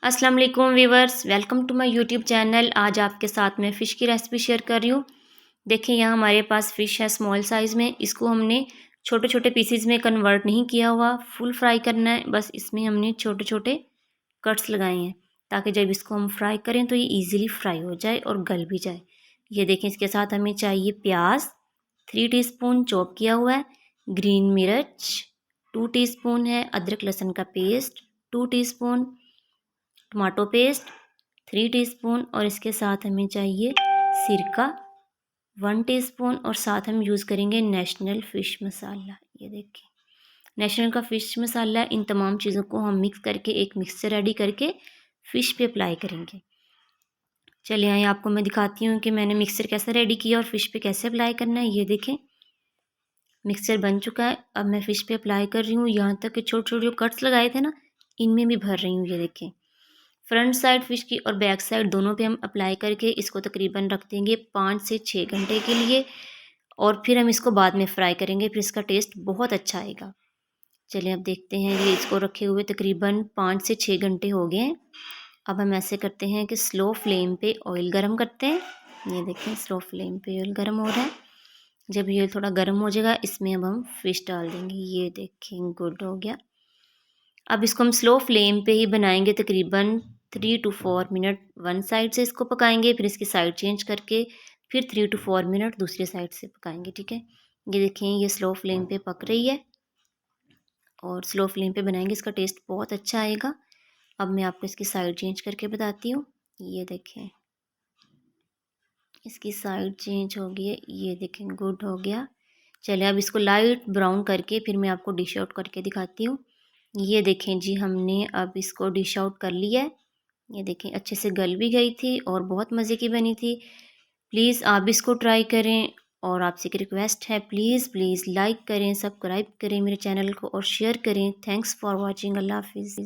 अस्सलाम वालेकुम viewers, welcome to my YouTube channel. आज आपके साथ मैं फ़िश की रेसिपी शेयर कर रही हूँ। देखिए यहाँ हमारे पास फ़िश है स्मॉल साइज़ में। इसको हमने छोटे छोटे पीसीज में कन्वर्ट नहीं किया हुआ, फुल फ्राई करना है। बस इसमें हमने छोटे छोटे कट्स लगाए हैं ताकि जब इसको हम फ्राई करें तो ये ईज़िली फ्राई हो जाए और गल भी जाए। ये देखें, इसके साथ हमें चाहिए प्याज 3 टीस्पून चॉप किया हुआ है, ग्रीन मिर्च 2 टीस्पून है, अदरक लहसुन का paste 2 teaspoon, tomato paste 3 teaspoon और इसके साथ हमें चाहिए सिरका 1 टीस्पून और साथ हम यूज़ करेंगे नेशनल फ़िश मसाला। ये देखिए नेशनल का फ़िश मसाला। इन तमाम चीज़ों को हम मिक्स करके एक मिक्सचर रेडी करके फ़िश पे अप्लाई करेंगे। चलिए आइए आपको मैं दिखाती हूँ कि मैंने मिक्सचर कैसे रेडी किया और फ़िश पे कैसे अप्लाई करना है। ये देखें मिक्सचर बन चुका है। अब मैं फ़िश पे अप्लाई कर रही हूँ। यहाँ तक कि छोटे छोटे जो कट्स लगाए थे ना, इनमें भी भर रही हूँ। ये देखें फ्रंट साइड फ़िश की और बैक साइड दोनों पे हम अप्लाई करके इसको तकरीबन रख देंगे 5 से 6 घंटे के लिए और फिर हम इसको बाद में फ्राई करेंगे, फिर इसका टेस्ट बहुत अच्छा आएगा। चलिए अब देखते हैं, ये इसको रखे हुए तकरीबन 5 से 6 घंटे हो गए हैं। अब हम ऐसे करते हैं कि स्लो फ्लेम पे ऑयल गरम करते हैं। ये देखें स्लो फ्लेम पे ऑयल गरम हो रहा है। जब ये थोड़ा गर्म हो जाएगा इसमें अब हम फ़िश डाल देंगे। ये देखें गुड हो गया। अब इसको हम स्लो फ्लेम पे ही बनाएंगे तकरीबन 3 टू 4 मिनट। वन साइड से इसको पकाएंगे, फिर इसकी साइड चेंज करके फिर 3 टू 4 मिनट दूसरी साइड से पकाएंगे। ठीक है, ये देखें ये स्लो फ्लेम पे पक रही है और स्लो फ्लेम पे बनाएंगे, इसका टेस्ट बहुत अच्छा आएगा। अब मैं आपको इसकी साइड चेंज करके बताती हूँ। ये देखें इसकी साइड चेंज हो गई है। ये देखें गुड हो गया। चलिए अब इसको लाइट ब्राउन करके फिर मैं आपको डिश आउट करके दिखाती हूँ। ये देखें जी, हमने अब इसको डिश आउट कर लिया है। ये देखें अच्छे से गल भी गई थी और बहुत मज़े की बनी थी। प्लीज़ आप भी इसको ट्राई करें और आपसे एक रिक्वेस्ट है, प्लीज़ प्लीज़ लाइक करें, सब्सक्राइब करें मेरे चैनल को और शेयर करें। Thanks for watching. अल्लाह हाफिज़।